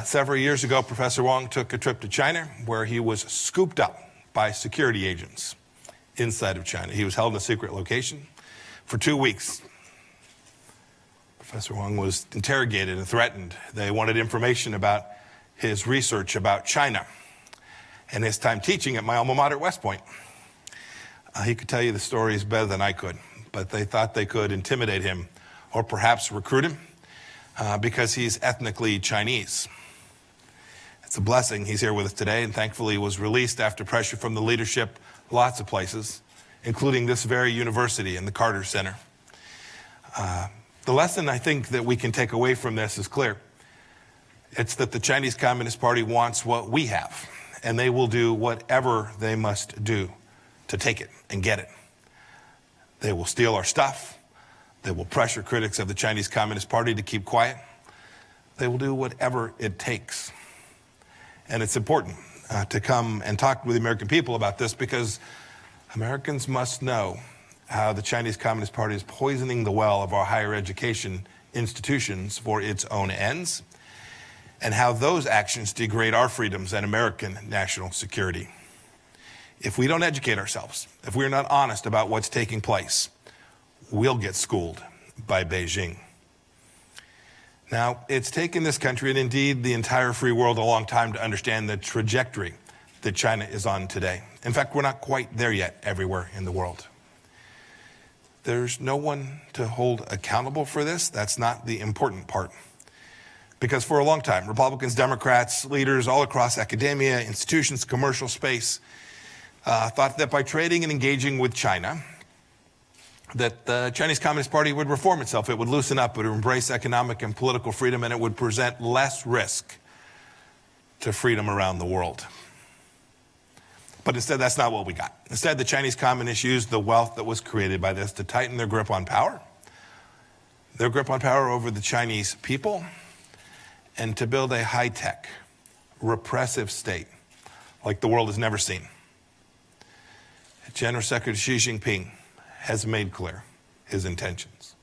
Several years ago, Professor Wang took a trip to China where he was scooped up by security agents inside of China. He was held in a secret location for 2 weeks. Professor Wang was interrogated and threatened. They wanted information about his research about China and his time teaching at my alma mater, West Point. He could tell you the stories better than I could, but they thought they could intimidate him or perhaps recruit him because he's ethnically Chinese. It's a blessing he's here with us today, and thankfully was released after pressure from the leadership lots of places, including this very university and the Carter Center. The lesson I think that we can take away from this is clear. It's that the Chinese Communist Party wants what we have, and they will do whatever they must do to take it and get it. They will steal our stuff. They will pressure critics of the Chinese Communist Party to keep quiet. They will do whatever it takes. And it's important to come and talk with the American people about this, because Americans must know how the Chinese Communist Party is poisoning the well of our higher education institutions for its own ends, and how those actions degrade our freedoms and American national security. If we don't educate ourselves, if we're not honest about what's taking place, we'll get schooled by Beijing. Now, it's taken this country, and indeed the entire free world, a long time to understand the trajectory that China is on today. In fact, we're not quite there yet everywhere in the world. There's no one to hold accountable for this. That's not the important part. Because for a long time, Republicans, Democrats, leaders all across academia, institutions, commercial space, thought that by trading and engaging with China, that the Chinese Communist Party would reform itself, it would loosen up, it would embrace economic and political freedom, and it would present less risk to freedom around the world. But instead, that's not what we got. Instead, the Chinese communists used the wealth that was created by this to tighten their grip on power, their grip on power over the Chinese people, and to build a high-tech, repressive state like the world has never seen. General Secretary Xi Jinping has made clear his intentions.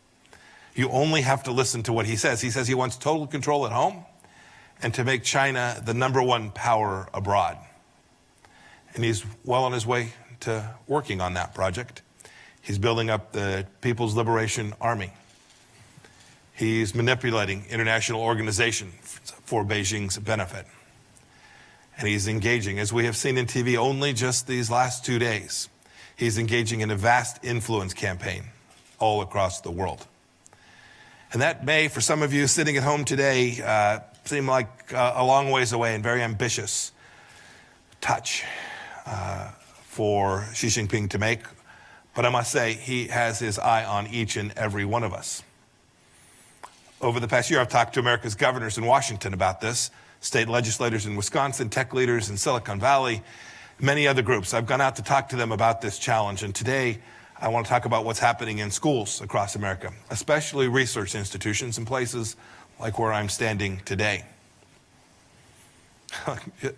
You only have to listen to what he says. He says he wants total control at home and to make China the #1 power abroad. And he's well on his way to working on that project. He's building up the People's Liberation Army. He's manipulating international organizations for Beijing's benefit. And he's engaging, as we have seen in TV only just these last 2 days, he's engaging in a vast influence campaign all across the world. And that may, for some of you sitting at home today, seem like a long ways away and very ambitious touch for Xi Jinping to make. But I must say, he has his eye on each and every one of us. Over the past year, I've talked to America's governors in Washington about this, state legislators in Wisconsin, tech leaders in Silicon Valley, many other groups. I've gone out to talk to them about this challenge, and today I want to talk about what's happening in schools across America, especially research institutions in places like where I'm standing today.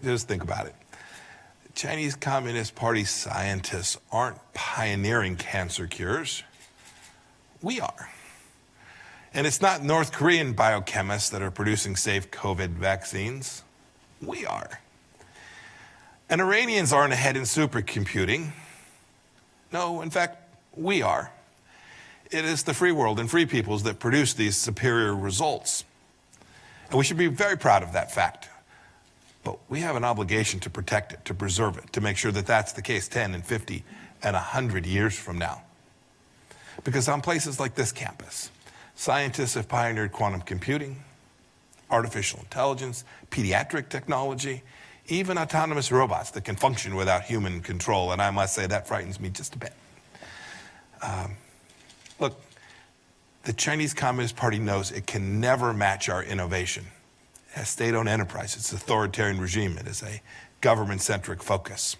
Just think about it. Chinese Communist Party scientists aren't pioneering cancer cures. We are. And it's not North Korean biochemists that are producing safe COVID vaccines. We are. And Iranians aren't ahead in supercomputing. No, in fact, we are. It is the free world and free peoples that produce these superior results. And we should be very proud of that fact. But we have an obligation to protect it, to preserve it, to make sure that that's the case 10 and 50 and 100 years from now. Because on places like this campus, scientists have pioneered quantum computing, artificial intelligence, pediatric technology, even autonomous robots that can function without human control. And I must say, that frightens me just a bit. Look, the Chinese Communist Party knows it can never match our innovation. It has state-owned enterprise. It's an authoritarian regime. It is a government-centric focus.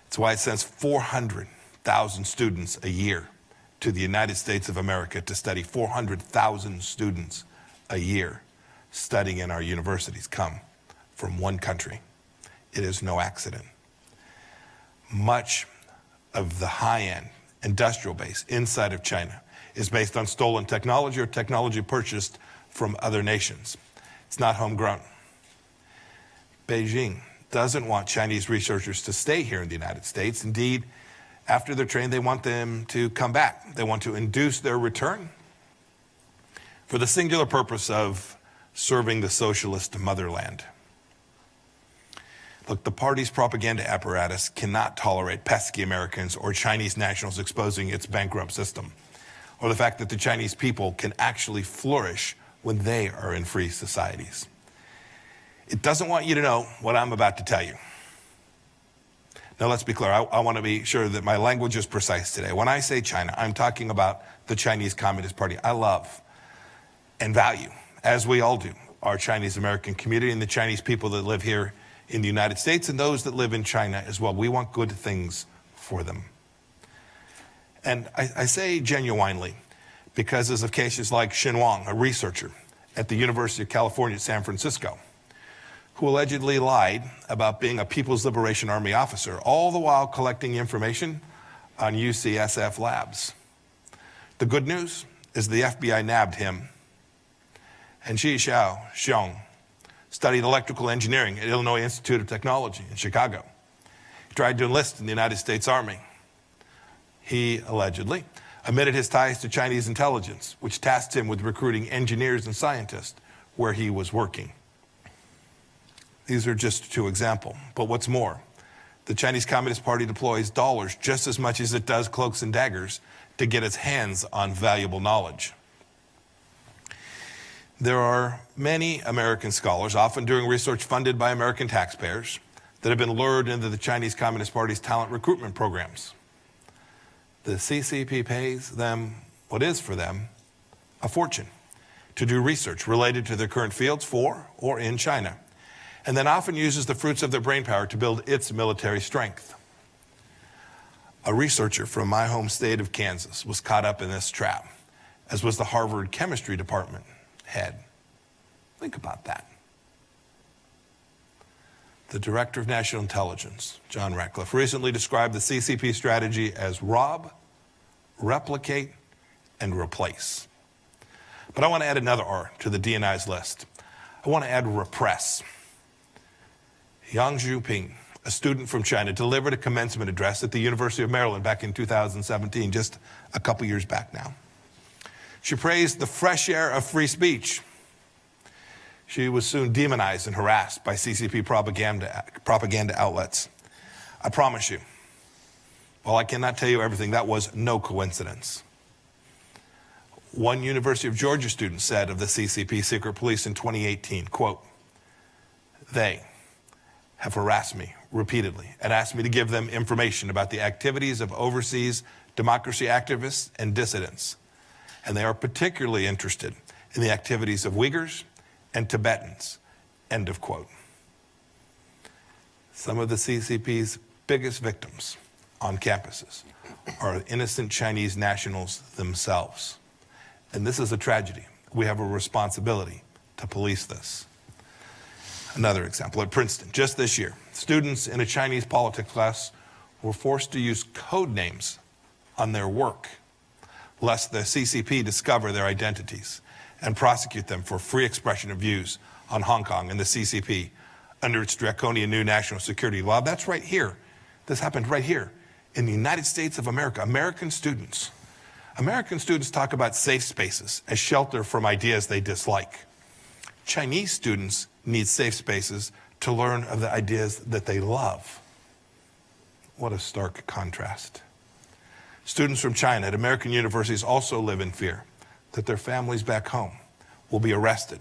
It's why it sends 400,000 students a year to the United States of America to study. 400,000 students a year studying in our universities come from one country. It is no accident. Much of the high-end industrial base inside of China is based on stolen technology or technology purchased from other nations. It's not homegrown. Beijing doesn't want Chinese researchers to stay here in the United States. Indeed, after they're trained, they want them to come back. They want to induce their return for the singular purpose of serving the socialist motherland. Look, the party's propaganda apparatus cannot tolerate pesky Americans or Chinese nationals exposing its bankrupt system, or the fact that the Chinese people can actually flourish when they are in free societies. It doesn't want you to know what I'm about to tell you. Now, let's be clear. I want to be sure that my language is precise today. When I say China, I'm talking about the Chinese Communist Party. I love and value, as we all do, our Chinese American community and the Chinese people that live here in the United States and those that live in China as well. We want good things for them. And I say genuinely because of cases like Xin Wang, a researcher at the University of California, San Francisco, who allegedly lied about being a People's Liberation Army officer, all the while collecting information on UCSF labs. The good news is the FBI nabbed him. And Shi Xiong studied electrical engineering at Illinois Institute of Technology in Chicago. He tried to enlist in the United States Army. He allegedly admitted his ties to Chinese intelligence, which tasked him with recruiting engineers and scientists where he was working. These are just two examples. But what's more, the Chinese Communist Party deploys dollars just as much as it does cloaks and daggers to get its hands on valuable knowledge. There are many American scholars, often doing research funded by American taxpayers, that have been lured into the Chinese Communist Party's talent recruitment programs. The CCP pays them what is for them a fortune to do research related to their current fields for or in China, and then often uses the fruits of their brainpower to build its military strength. A researcher from my home state of Kansas was caught up in this trap, as was the Harvard chemistry department head. Think about that. The Director of National Intelligence, John Ratcliffe, recently described the CCP strategy as rob, replicate, and replace. But I want to add another R to the DNI's list. I want to add repress. Yang Zhuping, a student from China, delivered a commencement address at the University of Maryland back in 2017, just a couple years back now. She praised the fresh air of free speech. She was soon demonized and harassed by CCP propaganda outlets. I promise you, while I cannot tell you everything, that was no coincidence. One University of Georgia student said of the CCP secret police in 2018, quote, "They have harassed me repeatedly and asked me to give them information about the activities of overseas democracy activists and dissidents. And they are particularly interested in the activities of Uyghurs and Tibetans," end of quote. Some of the CCP's biggest victims on campuses are innocent Chinese nationals themselves. And this is a tragedy. We have a responsibility to police this. Another example, at Princeton, just this year, students in a Chinese politics class were forced to use code names on their work, lest the CCP discover their identities and prosecute them for free expression of views on Hong Kong and the CCP under its draconian new national security law. That's right here. This happened right here in the United States of America. American students talk about safe spaces as shelter from ideas they dislike. Chinese students need safe spaces to learn of the ideas that they love. What a stark contrast. Students from China at American universities also live in fear that their families back home will be arrested,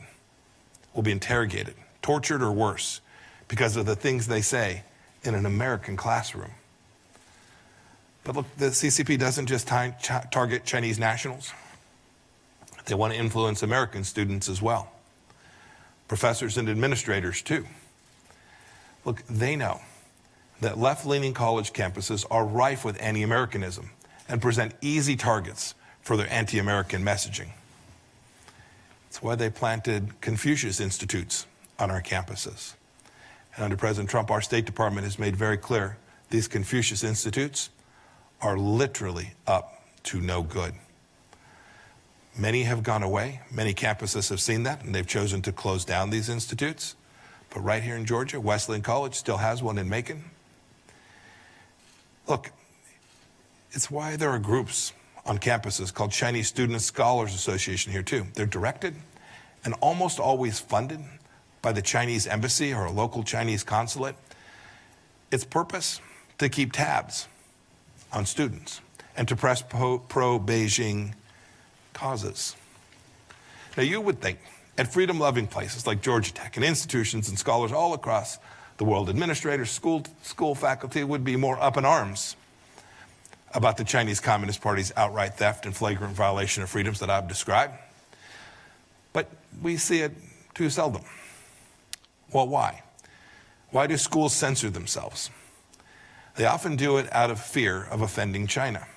will be interrogated, tortured, or worse because of the things they say in an American classroom. But look, the CCP doesn't just target Chinese nationals. They want to influence American students as well. Professors and administrators too. Look, they know that left-leaning college campuses are rife with anti-Americanism and present easy targets for their anti-American messaging. It's why they planted Confucius Institutes on our campuses. And under President Trump, our State Department has made very clear these Confucius Institutes are literally up to no good. Many have gone away. Many campuses have seen that, and they've chosen to close down these institutes. but right here in Georgia, Wesleyan College still has one in Macon. Look, it's why there are groups on campuses called Chinese Student Scholars Association here too. They're directed and almost always funded by the Chinese embassy or a local Chinese consulate. Its purpose, to keep tabs on students and to press pro-Beijing causes. Now you would think at freedom-loving places like Georgia Tech and institutions and scholars all across the world, administrators, school faculty would be more up in arms about the Chinese Communist Party's outright theft and flagrant violation of freedoms that I've described. But we see it too seldom. Well, why? Why do schools censor themselves? They often do it out of fear of offending China.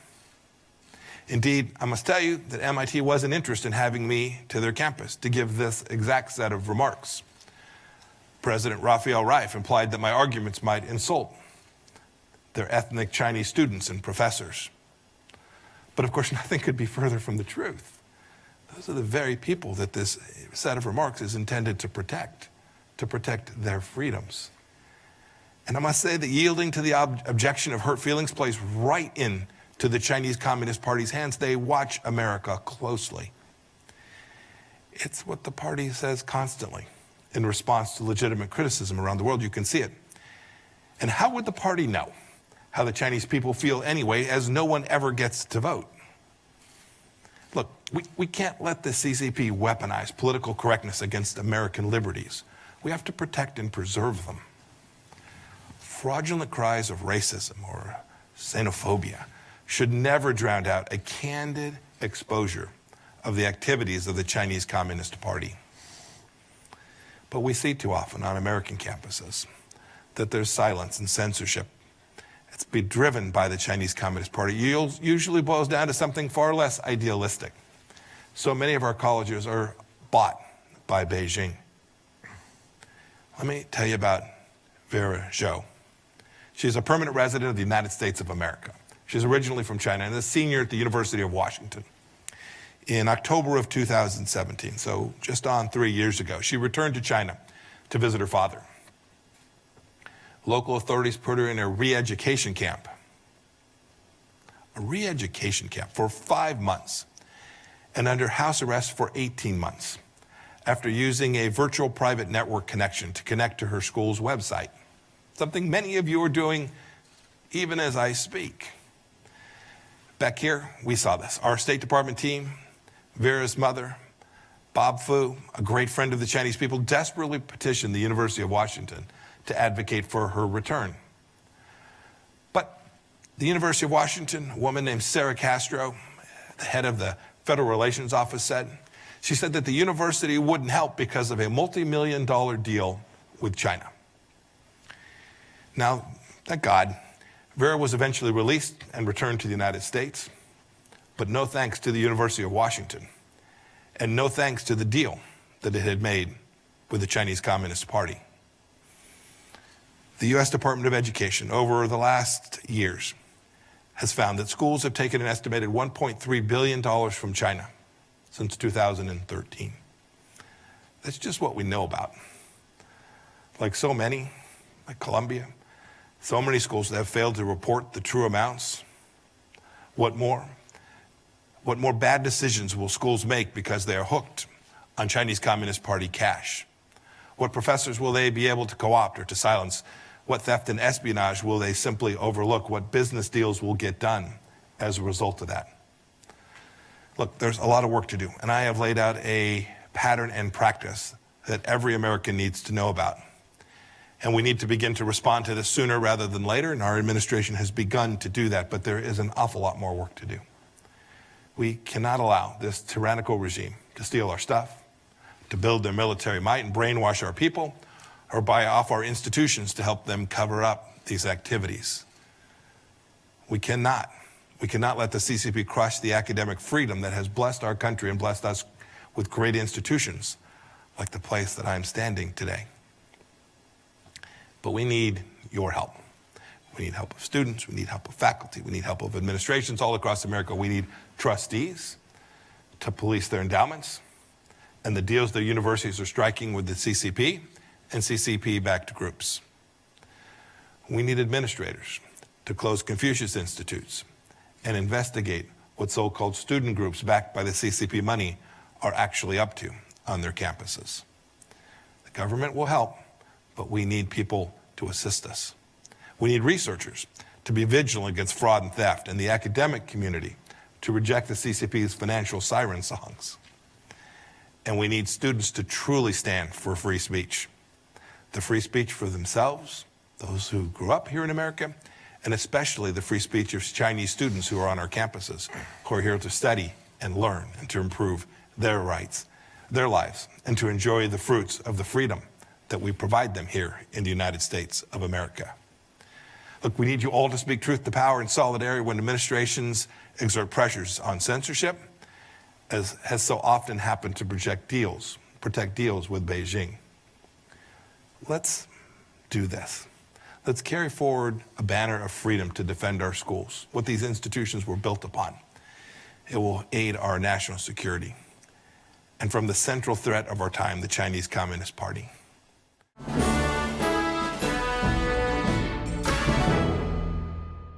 Indeed, I must tell you that MIT wasn't interested in having me to their campus to give this exact set of remarks. President Raphael Reif implied that my arguments might insult their ethnic Chinese students and professors. But of course, nothing could be further from the truth. Those are the very people that this set of remarks is intended to protect their freedoms. And I must say that yielding to the objection of hurt feelings plays right into the Chinese Communist Party's hands. They watch America closely. It's what the party says constantly in response to legitimate criticism around the world. You can see it. And how would the party know how the Chinese people feel anyway, as no one ever gets to vote? Look, we can't let the CCP weaponize political correctness against American liberties. We have to protect and preserve them. Fraudulent cries of racism or xenophobia should never drown out a candid exposure of the activities of the Chinese Communist Party. But we see too often on American campuses that there's silence and censorship. It's been driven by the Chinese Communist Party. It usually boils down to something far less idealistic. So many of our colleges are bought by Beijing. Let me tell you about Vera Zhou. She's a permanent resident of the United States of America. She's originally from China and a senior at the University of Washington. In October of 2017, so just on 3 years ago, she returned to China to visit her father. Local authorities put her in a re-education camp. A re-education camp for 5 months and under house arrest for 18 months after using a virtual private network connection to connect to her school's website. Something many of you are doing even as I speak. Back here, we saw this. Our State Department team, Vera's mother, Bob Fu, a great friend of the Chinese people, desperately petitioned the University of Washington to advocate for her return. But the University of Washington, a woman named Sarah Castro, the head of the Federal Relations Office, said that the university wouldn't help because of a multi-million-dollar deal with China. Now, thank God, Vera was eventually released and returned to the United States, but no thanks to the University of Washington, and no thanks to the deal that it had made with the Chinese Communist Party. The U.S. Department of Education, over the last years, has found that schools have taken an estimated $1.3 billion from China since 2013. That's just what we know about. Like so many, like Columbia, so many schools that have failed to report the true amounts. What more? What more bad decisions will schools make because they are hooked on Chinese Communist Party cash? What professors will they be able to co-opt or to silence? What theft and espionage will they simply overlook? What business deals will get done as a result of that? Look, there's a lot of work to do, and I have laid out a pattern and practice that every American needs to know about. And we need to begin to respond to this sooner rather than later, and our administration has begun to do that, but there is an awful lot more work to do. We cannot allow this tyrannical regime to steal our stuff, to build their military might and brainwash our people, or buy off our institutions to help them cover up these activities. We cannot let the CCP crush the academic freedom that has blessed our country and blessed us with great institutions like the place that I'm standing today. But we need your help. We need help of students, we need help of faculty, we need help of administrations all across America. We need trustees to police their endowments and the deals their universities are striking with the CCP and CCP-backed groups. We need administrators to close Confucius institutes and investigate what so-called student groups backed by the CCP money are actually up to on their campuses. The government will help, but we need people to assist us. We need researchers to be vigilant against fraud and theft, and the academic community to reject the CCP's financial siren songs. And we need students to truly stand for free speech. The free speech for themselves, those who grew up here in America, and especially the free speech of Chinese students who are on our campuses, who are here to study and learn and to improve their rights, their lives, and to enjoy the fruits of the freedom that we provide them here in the United States of America. Look, we need you all to speak truth to power in solidarity when administrations exert pressures on censorship, as has so often happened to protect deals with Beijing. Let's do this. Let's carry forward a banner of freedom to defend our schools, what these institutions were built upon. It will aid our national security. And from the central threat of our time, the Chinese Communist Party.